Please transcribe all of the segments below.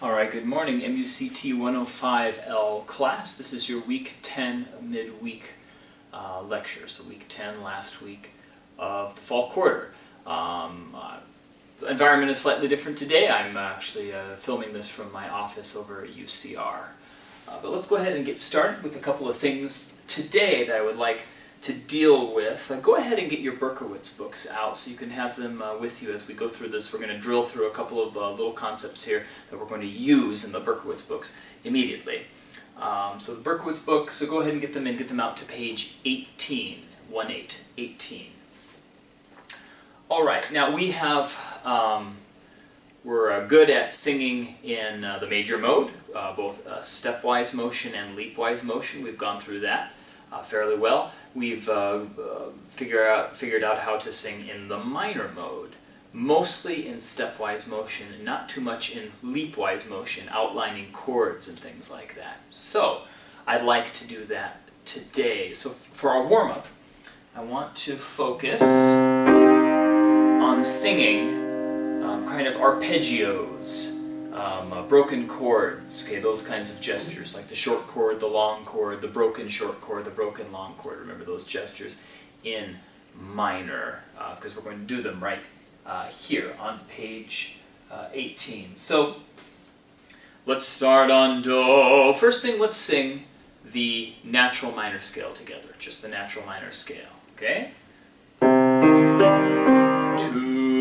Alright, good morning, MUCT 105L class. This is your week 10 midweek lecture. So week 10 last week of the fall quarter. The environment is slightly different today. I'm actually filming this from my office over at UCR. But let's go ahead and get started with a couple of things today that I would like to deal with. Go ahead and get your Berkowitz books out so you can have them with you as we go through this. We're going to drill through a couple of little concepts here that we're going to use in the Berkowitz books immediately. So the Berkowitz books, so go ahead and get them in, get them out to page 18, 18. Alright, now we have, we're good at singing in the major mode, both stepwise motion and leapwise motion. We've gone through that fairly well. We've figured out how to sing in the minor mode, mostly in stepwise motion, not too much in leapwise motion, outlining chords and things like that. So, I'd like to do that today. So for our warm-up, I want to focus on singing kind of arpeggios, broken chords, okay, those kinds of gestures, like the short chord, the long chord, the broken short chord, the broken long chord. Remember those gestures in minor, because we're going to do them right here on page 18. So let's start on Do. First thing, let's sing the natural minor scale together, just the natural minor scale, okay? 2,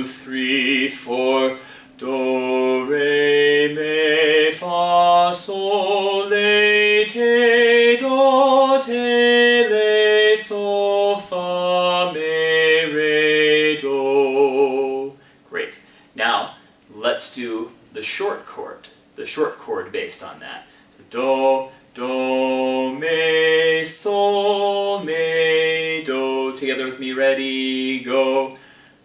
3, 4, Do, Re, Mi, Fa, Sol, La, Te, Do, Te, Le, Sol, Fa, Mi, Re, Do. Great. Now, let's do the short chord based on that. So Do, Do, Mi, Sol, Mi, Do. Together with me, ready, go.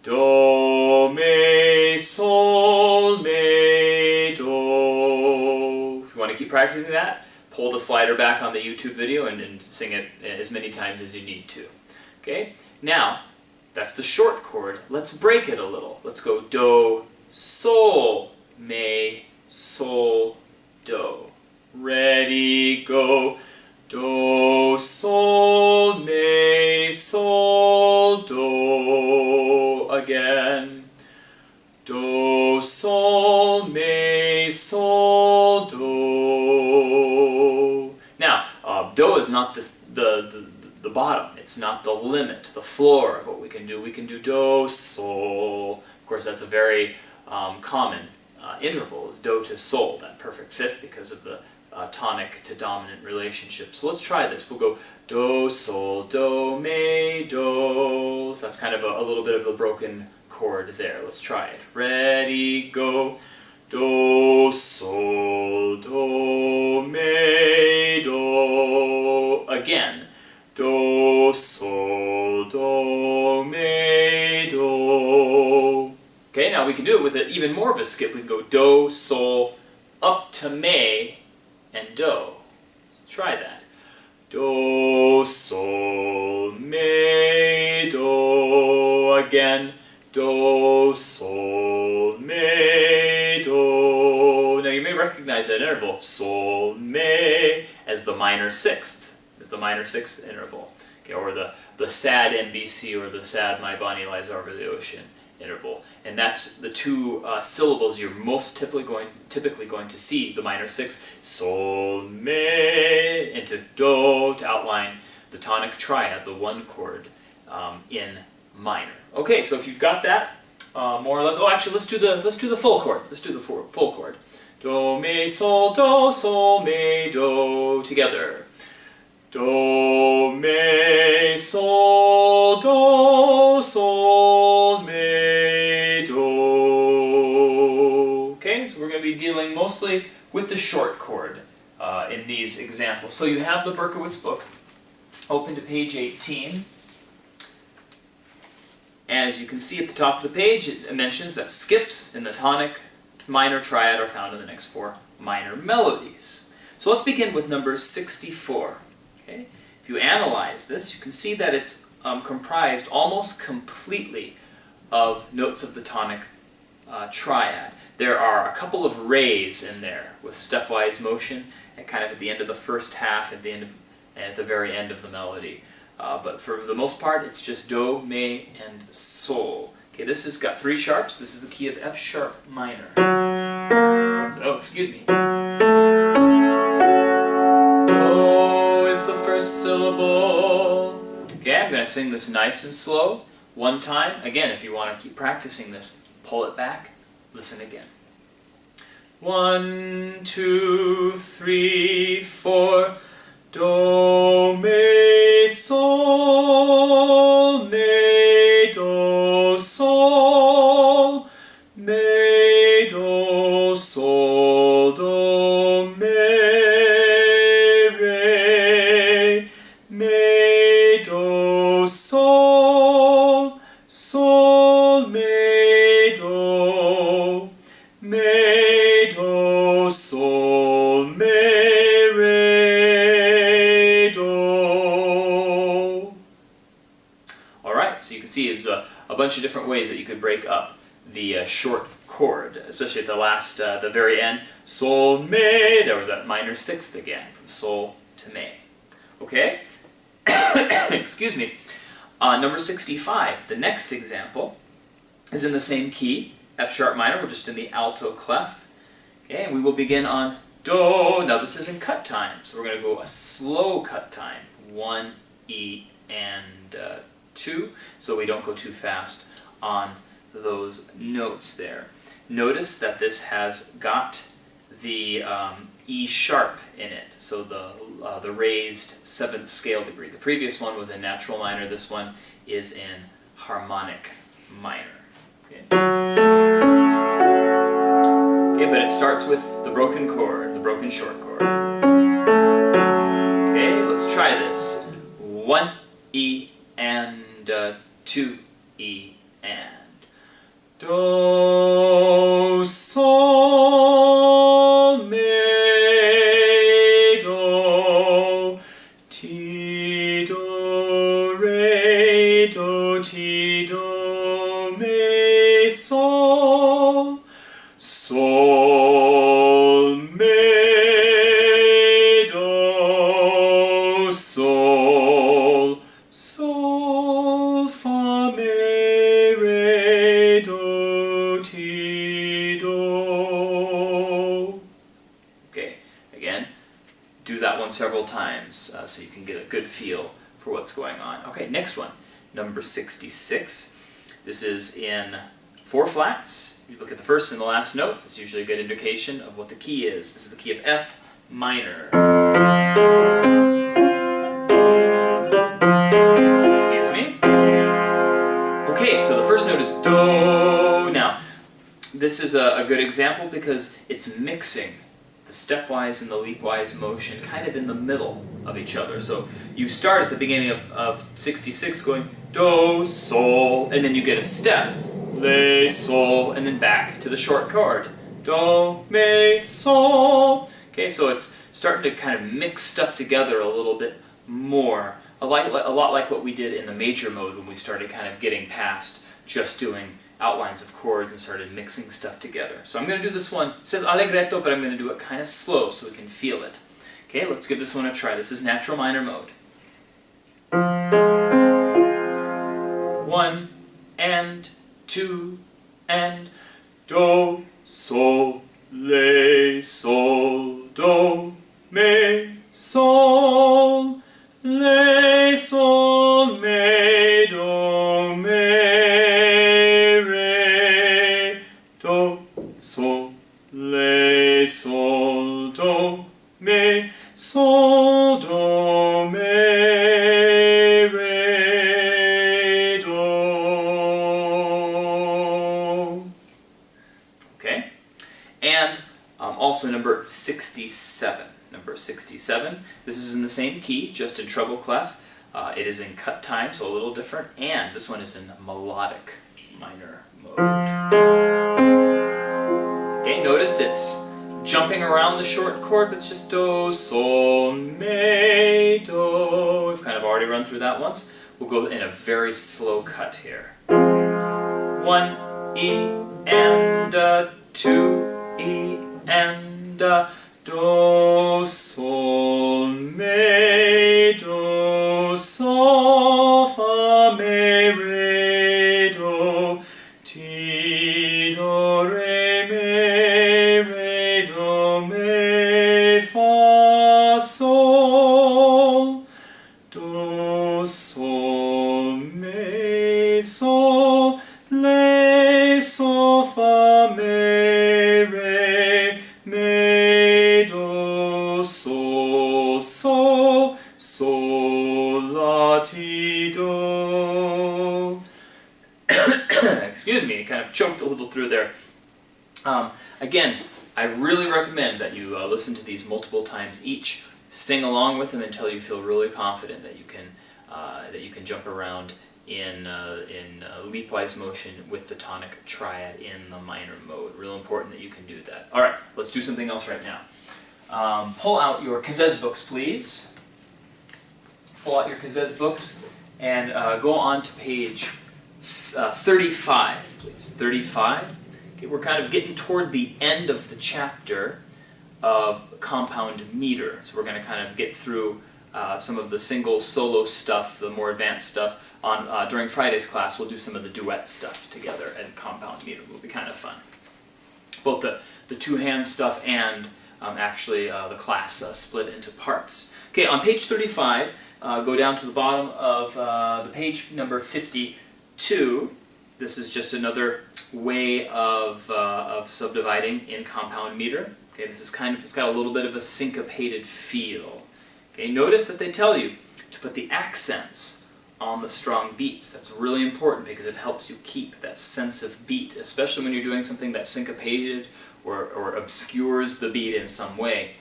Do, Mi, Sol, Mi, Do. If you want to keep practicing that, pull the slider back on the YouTube video and sing it as many times as you need to. Okay? Now, that's the short chord. Let's break it a little. Let's go Do, Sol, Mi, Sol, Do. Ready, go. Do, Sol, Mi, Sol, Do. Again. Do, Sol, Mi, Sol, Do. Now, Do is not the bottom. It's not the limit, the floor of what we can do. We can do Do, Sol. Of course, that's a very common interval, is Do to Sol, that perfect fifth, because of the tonic to dominant relationship. So let's try this. We'll go Do, Sol, Do, Mi, Do. So that's kind of a little bit of a broken chord there. Let's try it. Ready, go. Do, Sol, Do, Mi, Do. Again. Do, Sol, Do, Mi, Do. Okay, now we can do it with even more of a skip. We can go Do, Sol, up to Mi, and Do. Let's try that. Do, Sol, Mi, Do. Again. Do, Sol, Mi, Do. Now you may recognize that interval, Sol, Mi, as the minor sixth. As the minor sixth interval. Okay, or the sad MBC, or the sad My Bonnie Lies Over the Ocean interval. And that's the two syllables you're most typically going to see the minor sixth, Sol, Mi, into Do, to outline the tonic triad, the one chord in minor. Okay, so if you've got that, more or less, oh, actually, let's do the full chord. Let's do the full chord. Do, Mi, Sol, Mi, Do, together. Do, Mi, Sol, Mi, Do. Okay, so we're going to be dealing mostly with the short chord in these examples. So you have the Berkowitz book open to page 18. As you can see at the top of the page, it mentions that skips in the tonic minor triad are found in the next four minor melodies. So let's begin with number 64. Okay? If you analyze this, you can see that it's comprised almost completely of notes of the tonic triad. there are a couple of rays in there with stepwise motion, and kind of at the end of the first half, at the end of, and at the very end of the melody. But for the most part, it's just Do, Me, and Sol. Okay, this has got 3 sharps. This is the key of F sharp minor. Oh, excuse me. Do is the first syllable. Okay, I'm going to sing this nice and slow. One time. Again, if you want to keep practicing this, pull it back. Listen again. 1, 2, 3, 4. Do, me, sol, me, do, sol, me, do, sol, do, me, re, me, do, sol, sol, me, do, sol, me, re. So you can see there's a bunch of different ways that you could break up the short chord, especially at the last, the very end. Sol, me, there was that minor 6th again, from sol to me. Okay? Excuse me. Number 65, the next example, is in the same key, F sharp minor, we're just in the alto clef. Okay, and we will begin on Do. Now this is in cut time, so we're going to go a slow cut time. 1, E, and 2, so we don't go too fast on those notes there. Notice that this has got the E sharp in it, so the raised 7th scale degree. The previous one was in natural minor, this one is in harmonic minor. Okay, but it starts with the broken chord, the broken short chord. Okay, let's try this. 1, E, and 2, E, and Do, sol, me, do, ti, do, re, do, ti, do, me, sol, sol, me, do, sol, sol, fa, me, re, do, ti, do. Okay, again, do that one several times so you can get a good feel for what's going on. Okay, next one, number 66. This is in 4 flats. You look at the first and the last notes. That's usually a good indication of what the key is. This is the key of F minor. Okay, so the first note is Do. Now, this is a good example because it's mixing the stepwise and the leapwise motion kind of in the middle of each other. So you start at the beginning of 66 going Do, Sol, and then you get a step, Le, Sol, and then back to the short chord. Do, Me, Sol. Okay, so it's starting to kind of mix stuff together a little bit more. A lot like what we did in the major mode when we started kind of getting past just doing outlines of chords and started mixing stuff together. So I'm going to do this one. It says allegretto, but I'm going to do it kind of slow so we can feel it. Okay, let's give this one a try. This is natural minor mode. 1, and 2, and Do, Sol, Le, Sol, Do, Me, Sol, Le, Sol, Me, Do, Me, Re, Do, Sol, Le, Sol, Do, Me, Sol, Do, Me, Re, Do. Okay, and also number 67. Number 67. This is in the same key, just in treble clef. It is in cut time, so a little different, and this one is in melodic minor mode. Okay, notice it's jumping around the short chord, but it's just Do, Sol, Me, Do. We've kind of already run through that once. We'll go in a very slow cut here. 1, E, and 2, E, and do, sol, me, do, sol, fa, me, re, do, ti, do, re, do, me, fa, sol, do, sol, me, sol, le, sol, fa, me, do, sol, sol, sol, la, ti, do. Excuse me, I kind of choked a little through there. Again, I really recommend that you listen to these multiple times each. Sing along with them until you feel really confident that you can jump around in leapwise motion with the tonic triad in the minor mode. Real important that you can do that. All right, let's do something else right now. Pull out your Kazez books, please. Pull out your Kazez books and go on to page 35, please. 35. Okay, we're kind of getting toward the end of the chapter of compound meter. So we're going to kind of get through some of the single solo stuff, the more advanced stuff. During Friday's class, we'll do some of the duet stuff together and compound meter. It will be kind of fun. Both the two-hand stuff and actually the class split into parts. Okay, on page 35, go down to the bottom of the page number 52. This is just another way of subdividing in compound meter. Okay, this is it's got a little bit of a syncopated feel. Okay, notice that they tell you to put the accents on the strong beats. That's really important because it helps you keep that sense of beat, especially when you're doing something that's syncopated or obscures the beat in some way.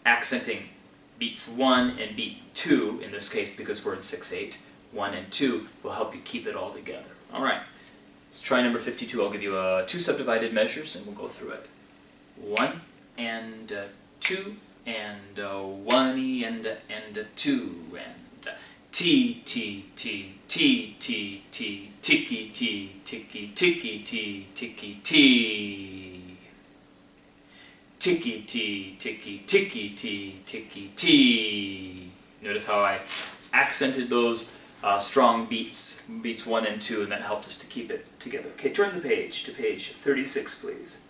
Accenting beats 1 and beat 2, in this case because we're in 6/8, 1 and 2 will help you keep it all together. All right, let's try number 52. I'll give you 2 subdivided measures and we'll go through it. 1 and 2 and 1 E and 2 and T T T T T T ticky T ticky ticky T ticky T ticky T ticky ticky T ticky T. Notice how I accented those strong beats 1 and 2, and that helped us to keep it together. Okay, turn the page to page 36, please.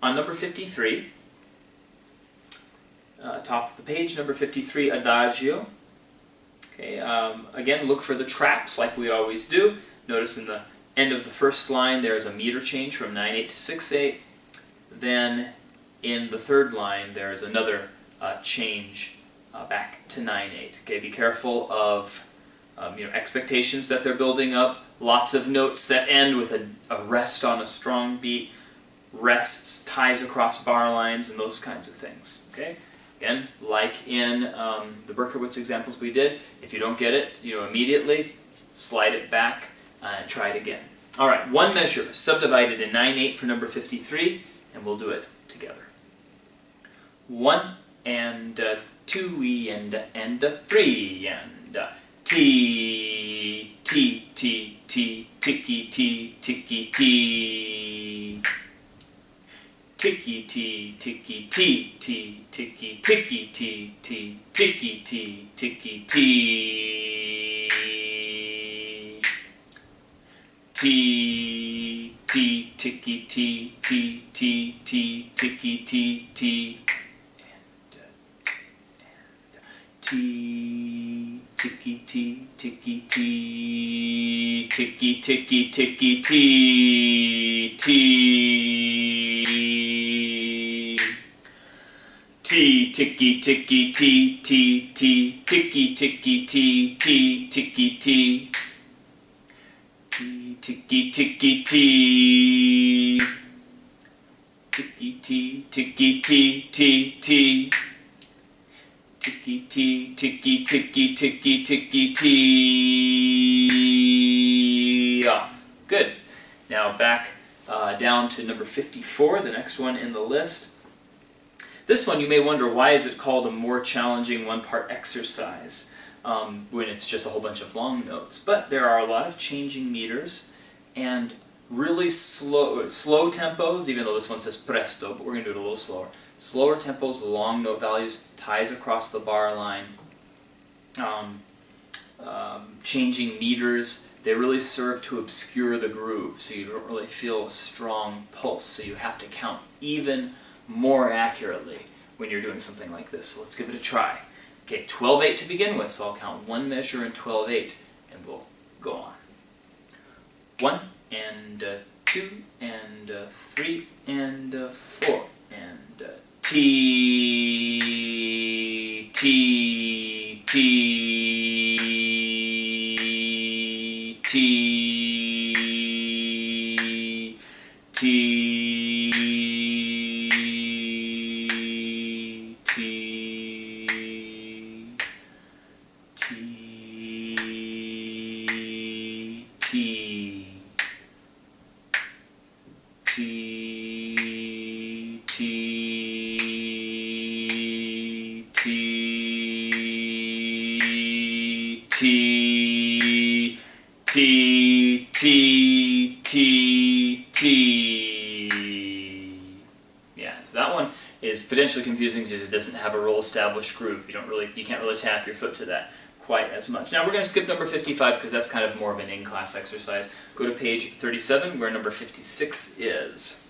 On number 53, top of the page, number 53, Adagio. Okay, again, look for the traps like we always do. Notice in the end of the first line there's a meter change from 9/8 to 6/8. Then in the third line there's another change back to 9/8. Okay, be careful of expectations that they're building up. Lots of notes that end with a rest on a strong beat. Rests, ties across bar lines, and those kinds of things. Okay, again, like in the Berkowitz examples we did, if you don't get it, immediately slide it back and try it again. All right, one measure subdivided in 9/8 for number 53, and we'll do it together. 1 and 2 E and 3 and T T T T ticky T ticky T. Ticky T ticky T T ticky ticky T T ticky T ticky T. T T ticky T T T T ticky T T. T ticky T ticky T ticky ticky ticky T T. T ticky ticky T T T ticky ticky T T ticky T. T ticky ticky T. Ticky T ticky T T T. Ticky T ticky ticky ticky ticky T. Off. Good. Now back down to number 54, the next one in the list. This one you may wonder, why is it called a more challenging one-part exercise when it's just a whole bunch of long notes? But there are a lot of changing meters, and really slow tempos, even though this one says presto, but we're going to do it a little slower. Slower tempos, long note values, ties across the bar line, changing meters, they really serve to obscure the groove, so you don't really feel a strong pulse, so you have to count even more accurately when you're doing something like this. So let's give it a try. Okay, 12/8 to begin with, so I'll count one measure in 12/8, and we'll go on. 1 and 2 and 3 and 4 and T, T, T, T, T, T, T, T, T, T, T, T. Yeah, so that one is potentially confusing because it doesn't have a real established groove. You can't really tap your foot to that quite as much. Now we're going to skip number 55 because that's kind of more of an in-class exercise. Go to page 37 where number 56 is.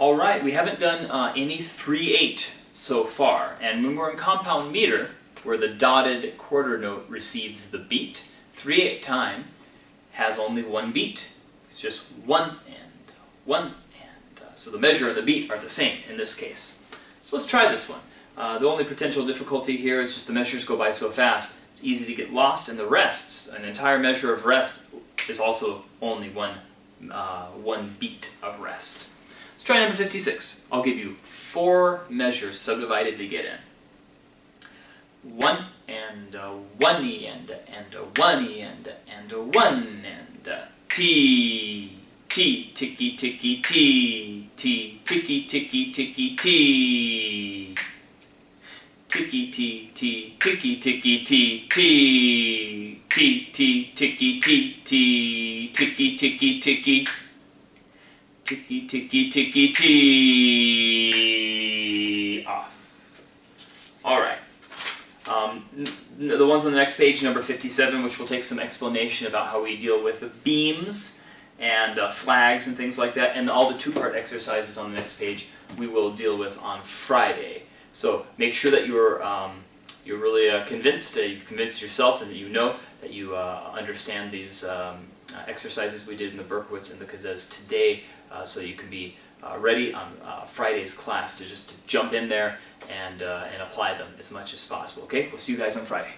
Alright, we haven't done any 3/8 so far, and when we're in compound meter, where the dotted quarter note receives the beat, 3/8 time has only one beat. It's just one and one and. So the measure and the beat are the same in this case. So let's try this one. The only potential difficulty here is just the measures go by so fast, it's easy to get lost, and the rests, an entire measure of rest, is also only one beat of rest. Let's try number 56. I'll give you 4 measures subdivided to get in. 1 and 1 and a 1 and a 1 and T, T, ticky ticky T, T, ticky ticky ticky T, ticky T, T, ticky ticky T, T, T, T, ticky T, T, ticky ticky ticky, ticky ticky ticky T, off. Alright. The ones on the next page, number 57, which will take some explanation about how we deal with the beams and flags and things like that, and all the 2-part exercises on the next page we will deal with on Friday. So make sure that you're really convinced, you've convinced yourself, and that you know that you understand these exercises we did in the Berkowitz and the Kazez today, so you can be ready on Friday's class to just jump in there and apply them as much as possible. Okay, we'll see you guys on Friday.